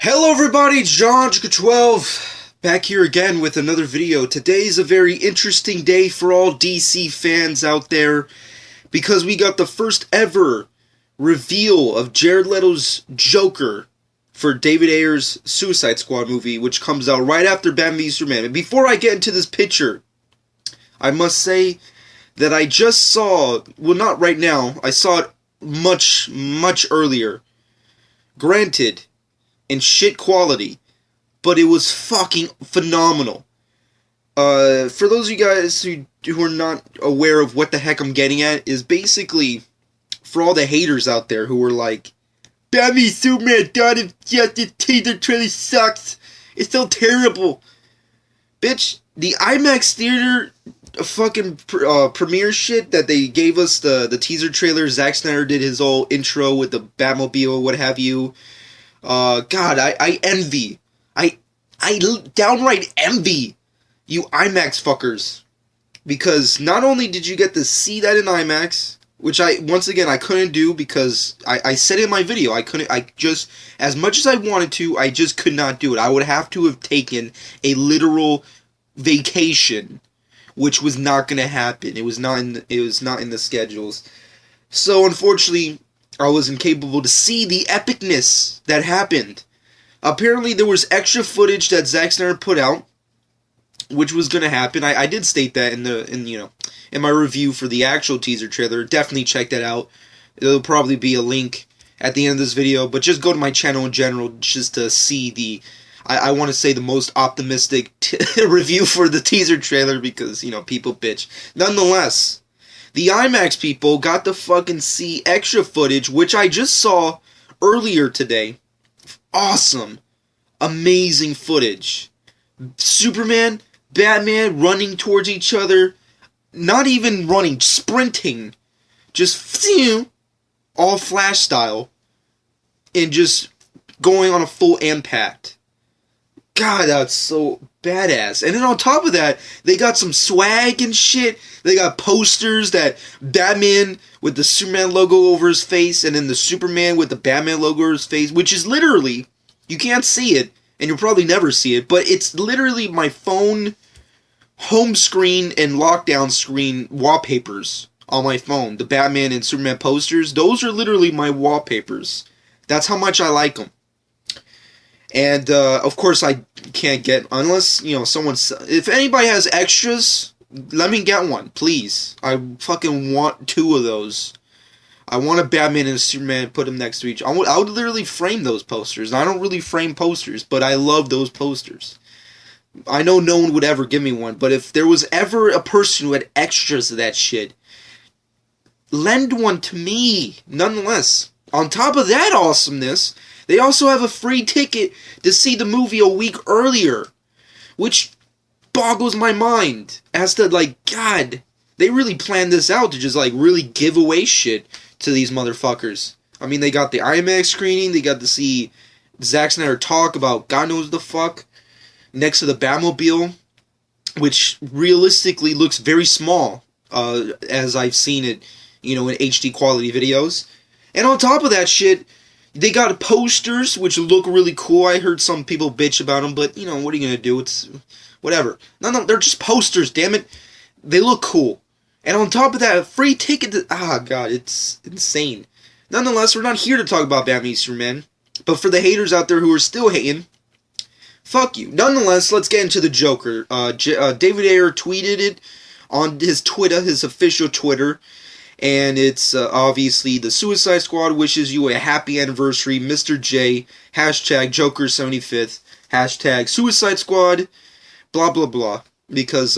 Hello everybody, John12 back here again with another video. Today's a very interesting day for all DC fans out there because we got the first ever reveal of Jared Leto's Joker for David Ayer's Suicide Squad movie, which comes out right after Batman v Superman. And before I get into this picture, I must say that I just saw, well, not right now, I saw it much earlier. Granted, in shit quality, but it was fucking phenomenal. For those of you guys who are not aware of what the heck I'm getting at, is basically for all the haters out there who were like, Batman Superman Dawn of Justice teaser trailer sucks. It's so terrible. Bitch, the IMAX theater fucking premiere shit that they gave us, the teaser trailer, Zack Snyder did his whole intro with the Batmobile, what have you. God, I envy. I downright envy you IMAX fuckers. Because not only did you get to see that in IMAX, which once again, I couldn't do because I said in my video, as much as I wanted to, I just could not do it. I would have to have taken a literal vacation, which was not going to happen. It was not in the schedules. So, unfortunately, I was incapable to see the epicness that happened. Apparently, there was extra footage that Zack Snyder put out, which was going to happen. I did state that in my review for the actual teaser trailer. Definitely check that out. There'll probably be a link at the end of this video, but just go to my channel in general just to see I want to say the most optimistic review for the teaser trailer because, people bitch. Nonetheless, the IMAX people got to fucking see extra footage, which I just saw earlier today. Awesome. Amazing footage. Superman, Batman running towards each other. Not even running, sprinting. Just, all Flash style. And just going on a full impact. God, that's so badass. And then on top of that, they got some swag and shit. They got posters that Batman with the Superman logo over his face, and then the Superman with the Batman logo over his face, which is literally, you can't see it, and you'll probably never see it, but it's literally my phone home screen and lockdown screen wallpapers on my phone. The Batman and Superman posters, those are literally my wallpapers. That's how much I like them. And, of course, I can't get, unless, if anybody has extras, let me get one, please. I fucking want 2 of those. I want a Batman and a Superman, put them next to each other. I would literally frame those posters. I don't really frame posters, but I love those posters. I know no one would ever give me one, but if there was ever a person who had extras of that shit, lend one to me, nonetheless. On top of that awesomeness, they also have a free ticket to see the movie a week earlier, which boggles my mind as to, God, they really planned this out to just, really give away shit to these motherfuckers. I mean, they got the IMAX screening, they got to see Zack Snyder talk about God knows the fuck next to the Batmobile, which realistically looks very small, as I've seen it, in HD quality videos. And on top of that shit, they got posters, which look really cool. I heard some people bitch about them, but, what are you going to do? It's whatever. No, they're just posters, damn it. They look cool. And on top of that, a free ticket to... God, it's insane. Nonetheless, we're not here to talk about Batman v Superman. But for the haters out there who are still hating, fuck you. Nonetheless, let's get into the Joker. David Ayer tweeted it on his Twitter, his official Twitter. And it's obviously the Suicide Squad wishes you a happy anniversary, Mr. J, hashtag Joker75th, hashtag Suicide Squad, blah blah blah. Because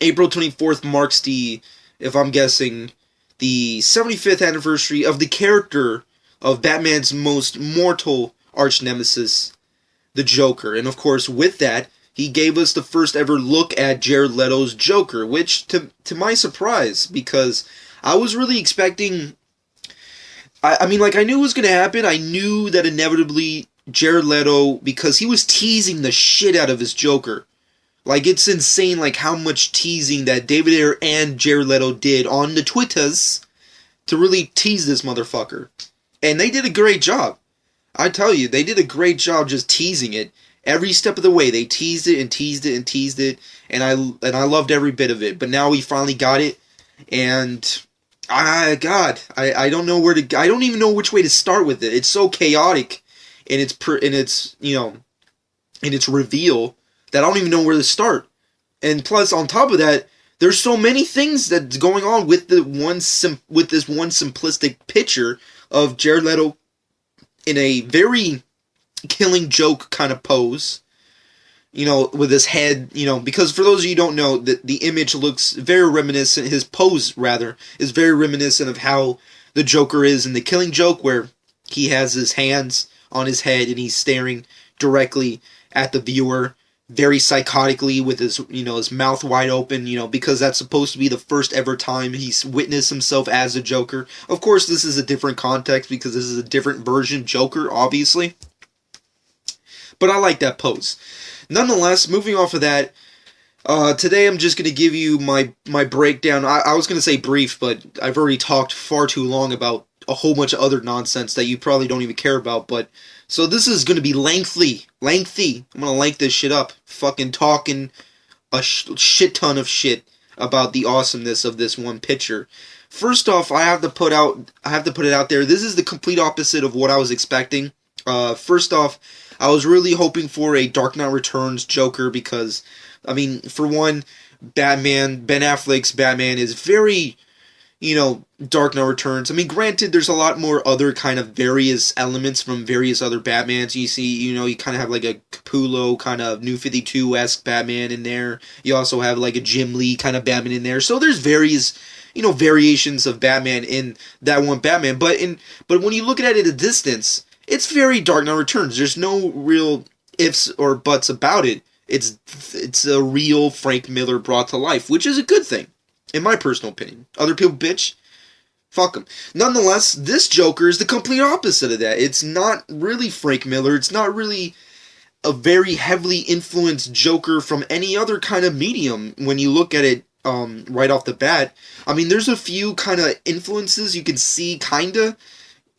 April 24th marks if I'm guessing, the 75th anniversary of the character of Batman's most mortal arch nemesis, the Joker. And of course, with that, he gave us the first ever look at Jared Leto's Joker, which, to my surprise, because I was really expecting... I knew it was going to happen. I knew that inevitably Jared Leto, because he was teasing the shit out of his Joker. It's insane, how much teasing that David Ayer and Jared Leto did on the Twitters to really tease this motherfucker. And they did a great job. I tell you, they did a great job just teasing it. Every step of the way, they teased it and teased it and teased it, and I loved every bit of it. But now we finally got it, and I don't know where to. I don't even know which way to start with it. It's so chaotic, in its in its reveal that I don't even know where to start. And plus, on top of that, there's so many things that's going on with with this one simplistic picture of Jared Leto in a very Killing Joke kind of pose, with his head, because for those of you who don't know, the image looks very reminiscent, his pose, rather, is very reminiscent of how the Joker is in the Killing Joke, where he has his hands on his head and he's staring directly at the viewer, very psychotically with his mouth wide open, because that's supposed to be the first ever time he's witnessed himself as a Joker. Of course, this is a different context because this is a different version Joker, obviously. But I like that pose. Nonetheless, moving off of that, today I'm just going to give you my breakdown. I was going to say brief, but I've already talked far too long about a whole bunch of other nonsense that you probably don't even care about. But so this is going to be lengthy. I'm going to length this shit up. Fucking talking a shit ton of shit about the awesomeness of this one picture. First off, I have to put it out there. This is the complete opposite of what I was expecting. First off, I was really hoping for a Dark Knight Returns Joker because, for one, Ben Affleck's Batman is very, Dark Knight Returns. Granted, there's a lot more other kind of various elements from various other Batmans. You see, you kind of have like a Capullo kind of New 52-esque Batman in there. You also have like a Jim Lee kind of Batman in there. So there's various, variations of Batman in that one Batman. But when you look at it at a distance, it's very Dark Knight Returns. There's no real ifs or buts about it. It's a real Frank Miller brought to life, which is a good thing, in my personal opinion. Other people bitch, fuck them. Nonetheless, this Joker is the complete opposite of that. It's not really Frank Miller. It's not really a very heavily influenced Joker from any other kind of medium when you look at it right off the bat. There's a few kind of influences you can see, kinda.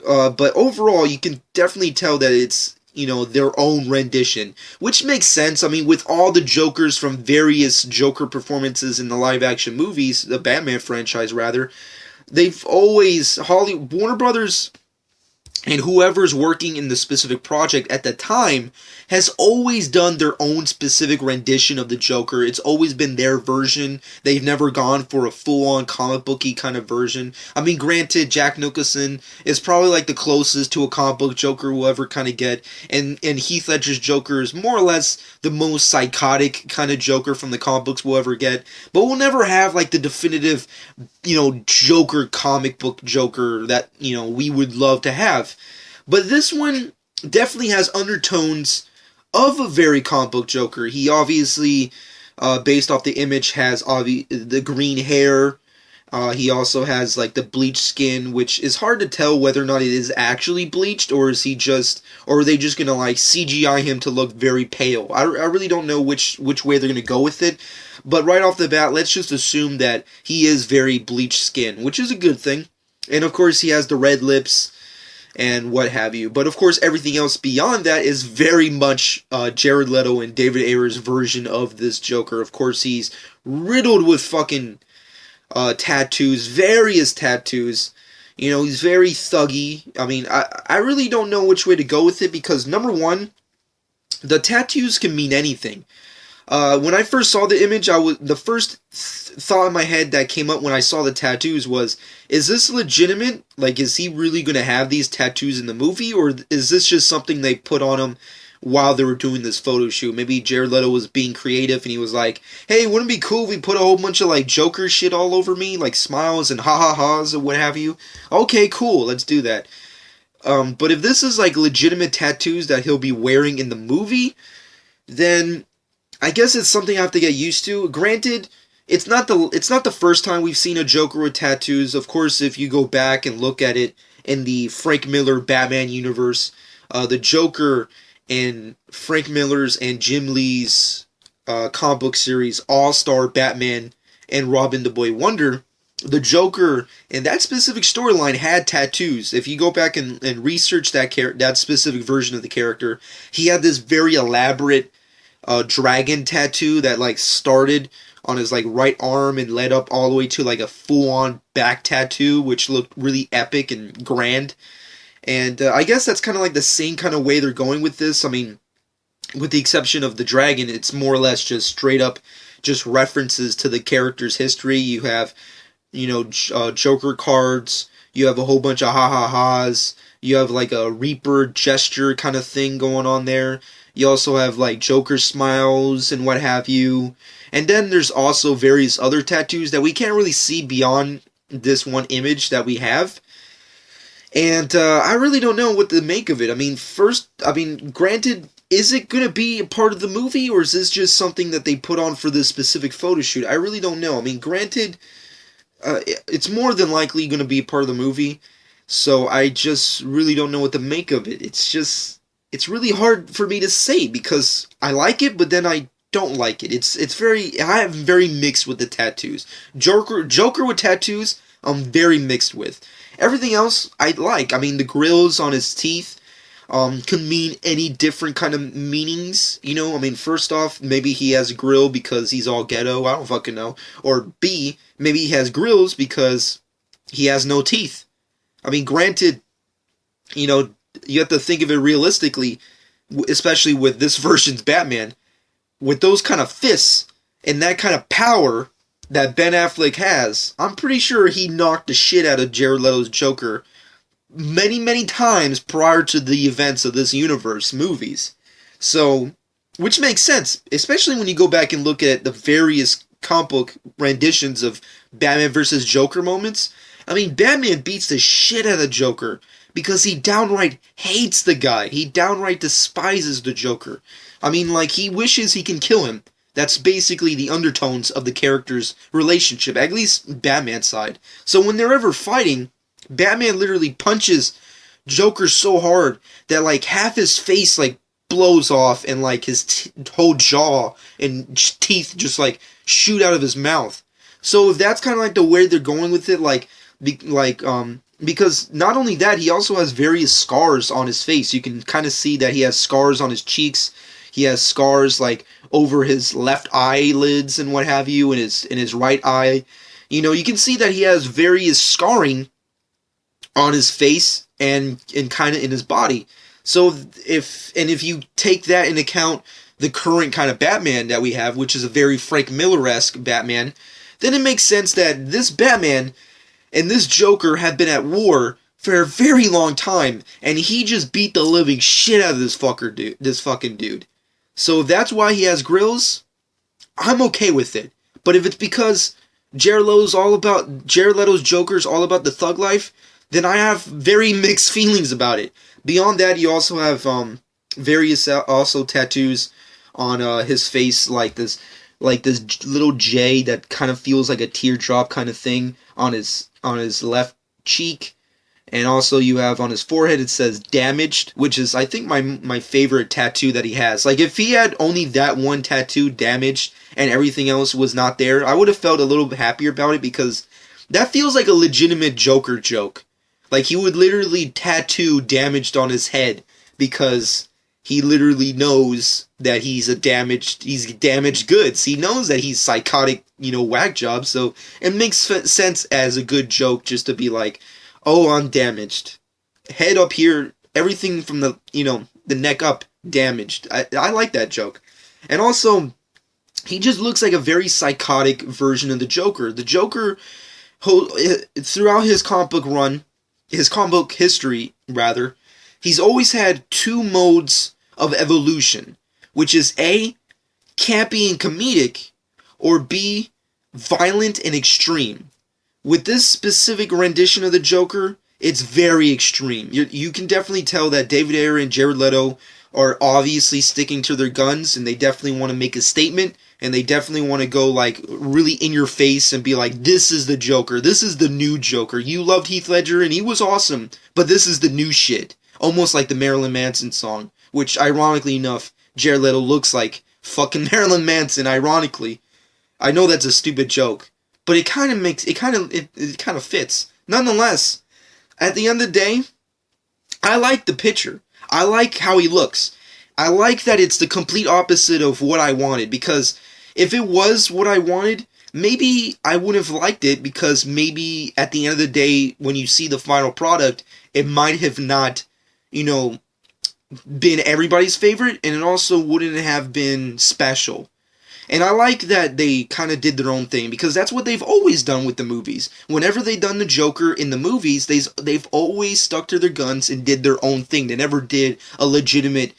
But overall, you can definitely tell that it's, their own rendition, which makes sense. With all the Jokers from various Joker performances in the live-action movies, the Batman franchise, rather, they've always, Warner Brothers and whoever's working in the specific project at the time has always done their own specific rendition of the Joker. It's always been their version. They've never gone for a full-on comic booky kind of version. Granted, Jack Nicholson is probably like the closest to a comic book Joker we'll ever kind of get, and Heath Ledger's Joker is more or less the most psychotic kind of Joker from the comic books we'll ever get. But we'll never have like the definitive, Joker comic book Joker that, we would love to have. But this one definitely has undertones of a very comic book Joker. He obviously, based off the image, has the green hair. He also has like the bleached skin, which is hard to tell whether or not it is actually bleached, or are they just gonna like CGI him to look very pale? I really don't know which way they're gonna go with it. But right off the bat, let's just assume that he is very bleached skin, which is a good thing. And of course, he has the red lips and what have you. But of course, everything else beyond that is very much Jared Leto and David Ayer's version of this Joker. Of course, he's riddled with fucking tattoos, various tattoos. He's very thuggy. I really don't know which way to go with it because, number one, the tattoos can mean anything. When I first saw the image, the first thought in my head that came up when I saw the tattoos was, is this legitimate? Like, is he really going to have these tattoos in the movie? Or is this just something they put on him while they were doing this photo shoot? Maybe Jared Leto was being creative and he was like, hey, wouldn't it be cool if we put a whole bunch of, like, Joker shit all over me? Like, smiles and ha-ha-ha's or what have you? Okay, cool, let's do that. But if this is, like, legitimate tattoos that he'll be wearing in the movie, then I guess it's something I have to get used to. Granted, it's not the first time we've seen a Joker with tattoos. Of course, if you go back and look at it in the Frank Miller Batman universe, the Joker in Frank Miller's and Jim Lee's comic book series All-Star Batman and Robin the Boy Wonder, the Joker in that specific storyline had tattoos. If you go back and research that specific version of the character, he had this very elaborate dragon tattoo that like started on his like right arm and led up all the way to like a full-on back tattoo, which looked really epic and grand. And I guess that's kind of like the same kind of way they're going with this. I mean, with the exception of the dragon, it's more or less just straight up just references to the character's history. You have, Joker cards. You have a whole bunch of ha-ha-has. You have like a Reaper gesture kind of thing going on there. You also have like Joker smiles and what have you. And then there's also various other tattoos that we can't really see beyond this one image that we have. And I really don't know what to make of it. I mean, granted, is it going to be a part of the movie, or is this just something that they put on for this specific photo shoot? I really don't know. I mean, granted, it's more than likely going to be a part of the movie, so I just really don't know what to make of it. It's really hard for me to say, because I like it, but then I don't like it. I am very mixed with the tattoos. Joker with tattoos, I'm very mixed with. Everything else, I like. I mean, the grills on his teeth could mean any different kind of meanings. I mean, first off, maybe he has a grill because he's all ghetto. I don't fucking know. Or B, maybe he has grills because he has no teeth. I mean, granted, you have to think of it realistically, especially with this version's Batman. With those kind of fists and that kind of power that Ben Affleck has, I'm pretty sure he knocked the shit out of Jared Leto's Joker many, many times prior to the events of this universe movies. So, which makes sense, especially when you go back and look at the various comic book renditions of Batman vs. Joker moments. I mean, Batman beats the shit out of Joker because he downright hates the guy. He downright despises the Joker. I mean, like, he wishes he can kill him. That's basically the undertones of the character's relationship, at least Batman's side. So when they're ever fighting, Batman literally punches Joker so hard that like half his face like blows off, and like his whole jaw and teeth just like shoot out of his mouth. So if that's kind of like the way they're going with it, because not only that, he also has various scars on his face. You can kind of see that he has scars on his cheeks. He has scars like over his left eyelids and what have you, in his right eye. You can see that he has various scarring on his face and kind of in his body. So if you take that into account, the current kind of Batman that we have, which is a very Frank Miller-esque Batman, then it makes sense that this Batman and this Joker have been at war for a very long time, and he just beat the living shit out of this fucking dude. So if that's why he has grills, I'm okay with it. But if it's because Jared Leto's Joker's all about the thug life, then I have very mixed feelings about it. Beyond that, you also have various also tattoos on his face, like this little J that kind of feels like a teardrop kind of thing on his left cheek. And also you have on his forehead, it says damaged, which is, I think, my favorite tattoo that he has. Like, if he had only that one tattoo, damaged, and everything else was not there, I would have felt a little bit happier about it, because that feels like a legitimate Joker joke. Like, he would literally tattoo damaged on his head because he literally knows that he's damaged goods. He knows that he's psychotic, whack job, so it makes sense as a good joke just to be like, oh, I'm damaged. Head up here, everything from the neck up, damaged. I like that joke. And also, he just looks like a very psychotic version of the Joker. The Joker, throughout his comic book history, rather, he's always had two modes of evolution, which is A, campy and comedic, or B, violent and extreme. With this specific rendition of the Joker, it's very extreme. You can definitely tell that David Ayer and Jared Leto are obviously sticking to their guns, and they definitely want to make a statement, and they definitely want to go like really in your face and be like, this is the Joker, this is the new Joker. You loved Heath Ledger and he was awesome, but this is the new shit. Almost like the Marilyn Manson song, which ironically enough, Jared Leto looks like fucking Marilyn Manson, ironically. I know that's a stupid joke, but it kind of it kind of fits. Nonetheless, at the end of the day, I like the picture. I like how he looks. I like that it's the complete opposite of what I wanted, because if it was what I wanted, maybe I wouldn't have liked it, because maybe at the end of the day, when you see the final product, it might have not, been everybody's favorite, and it also wouldn't have been special. And I like that they kind of did their own thing, because that's what they've always done with the movies. Whenever they've done the Joker in the movies, they've always stuck to their guns and did their own thing. They never did a legitimate,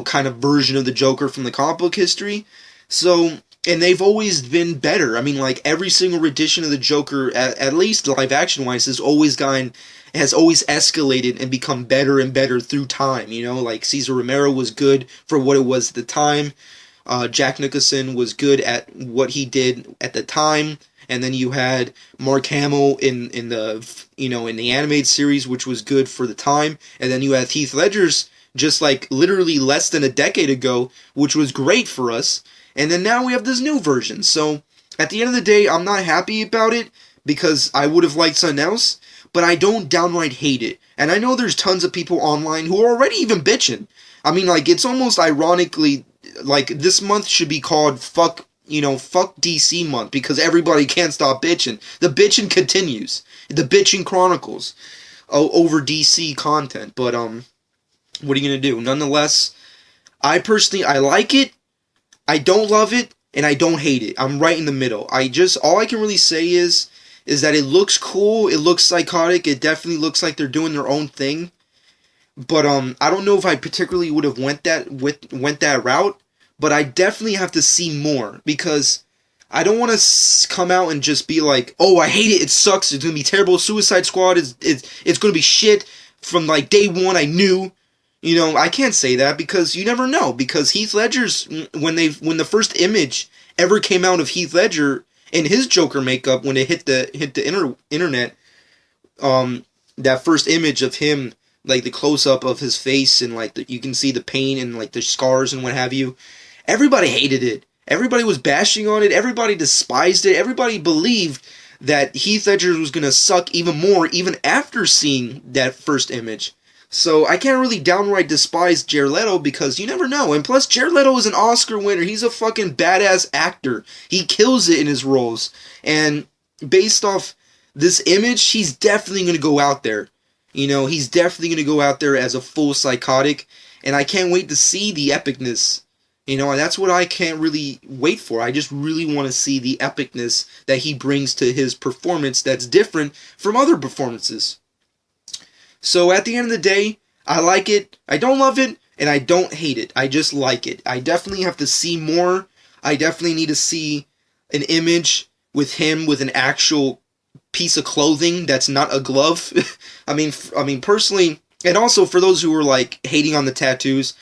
kind of version of the Joker from the comic book history. So, and they've always been better. I mean, like, every single rendition of the Joker, at least live action wise, has always escalated and become better and better through time. Like Cesar Romero was good for what it was at the time. Jack Nicholson was good at what he did at the time, and then you had Mark Hamill in the animated series, which was good for the time, and then you had Heath Ledger's just like literally less than a decade ago, which was great for us, and then now we have this new version. So at the end of the day, I'm not happy about it, because I would have liked something else, but I don't downright hate it. And I know there's tons of people online who are already even bitching. I mean, like, it's almost ironically, like, this month should be called fuck DC month, because everybody can't stop bitching. The bitching continues. The bitching chronicles over DC content. But, what are you gonna do? Nonetheless, I like it, I don't love it, and I don't hate it. I'm right in the middle. All I can really say is that it looks cool, it looks psychotic, it definitely looks like they're doing their own thing. But I don't know if I particularly would have went that route, but I definitely have to see more, because I don't want to come out and just be like, oh, I hate it, it sucks, it's gonna be terrible, Suicide Squad it's gonna be shit from like day one. I knew, I can't say that, because you never know, because Heath Ledger's when the first image ever came out of Heath Ledger in his Joker makeup, when it hit the internet, that first image of him, like the close-up of his face, and like you can see the pain and like the scars and what have you, everybody hated it. Everybody was bashing on it. Everybody despised it. Everybody believed that Heath Ledger was going to suck even more, even after seeing that first image. So I can't really downright despise Jared Leto, because you never know. And plus, Jared Leto is an Oscar winner. He's a fucking badass actor. He kills it in his roles. And based off this image, he's definitely going to go out there. He's definitely going to go out there as a full psychotic. And I can't wait to see the epicness. And that's what I can't really wait for. I just really want to see the epicness that he brings to his performance that's different from other performances. So at the end of the day, I like it, I don't love it, and I don't hate it. I just like it. I definitely have to see more. I definitely need to see an image with him with an actual piece of clothing that's not a glove. I mean, personally, and also for those who are like hating on the tattoos,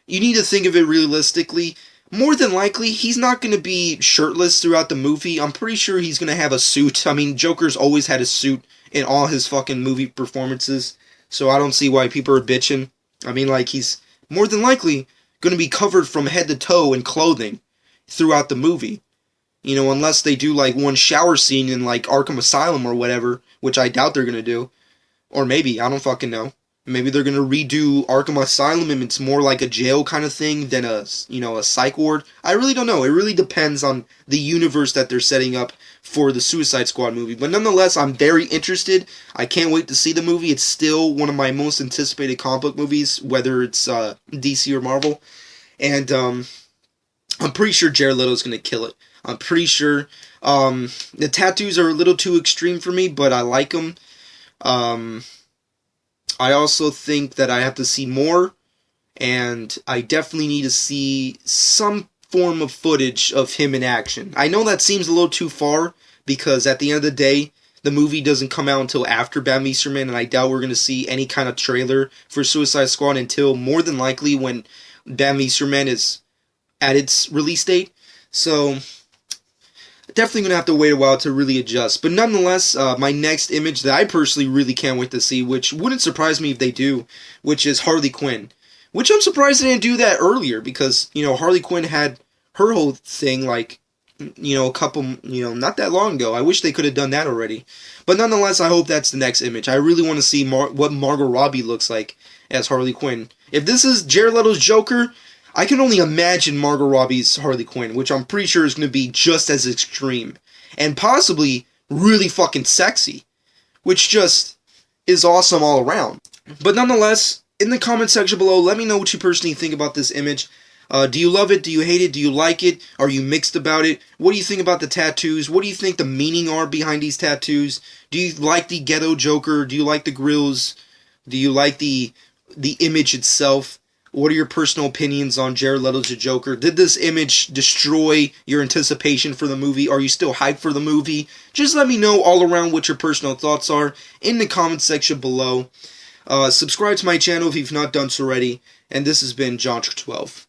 you need to think of it realistically. More than likely, he's not going to be shirtless throughout the movie. I'm pretty sure he's going to have a suit. I mean, Joker's always had a suit in all his fucking movie performances, so I don't see why people are bitching. I mean, like, he's more than likely going to be covered from head to toe in clothing throughout the movie. Unless they do, like, one shower scene in, like, Arkham Asylum or whatever, which I doubt they're going to do. Or maybe, I don't fucking know. Maybe they're going to redo Arkham Asylum and it's more like a jail kind of thing than a psych ward. I really don't know. It really depends on the universe that they're setting up for the Suicide Squad movie. But nonetheless, I'm very interested. I can't wait to see the movie. It's still one of my most anticipated comic book movies, whether it's DC or Marvel. And I'm pretty sure Jared Leto's going to kill it. I'm pretty sure. The tattoos are a little too extreme for me, but I like them. I also think that I have to see more, and I definitely need to see some form of footage of him in action. I know that seems a little too far, because at the end of the day, the movie doesn't come out until after Batman v Superman, and I doubt we're going to see any kind of trailer for Suicide Squad until more than likely when Batman v Superman is at its release date. So definitely going to have to wait a while to really adjust. But nonetheless, my next image that I personally really can't wait to see, which wouldn't surprise me if they do, which is Harley Quinn. Which I'm surprised they didn't do that earlier, because, Harley Quinn had her whole thing, like, a couple, not that long ago. I wish they could have done that already. But nonetheless, I hope that's the next image. I really want to see what Margot Robbie looks like as Harley Quinn. If this is Jared Leto's Joker, I can only imagine Margot Robbie's Harley Quinn, which I'm pretty sure is going to be just as extreme. And possibly really fucking sexy. Which just is awesome all around. But nonetheless, in the comment section below, let me know what you personally think about this image. Do you love it? Do you hate it? Do you like it? Are you mixed about it? What do you think about the tattoos? What do you think the meaning are behind these tattoos? Do you like the ghetto Joker? Do you like the grills? Do you like the image itself? What are your personal opinions on Jared Leto's Joker? Did this image destroy your anticipation for the movie? Are you still hyped for the movie? Just let me know all around what your personal thoughts are in the comment section below. Subscribe to my channel if you've not done so already. And this has been John 12.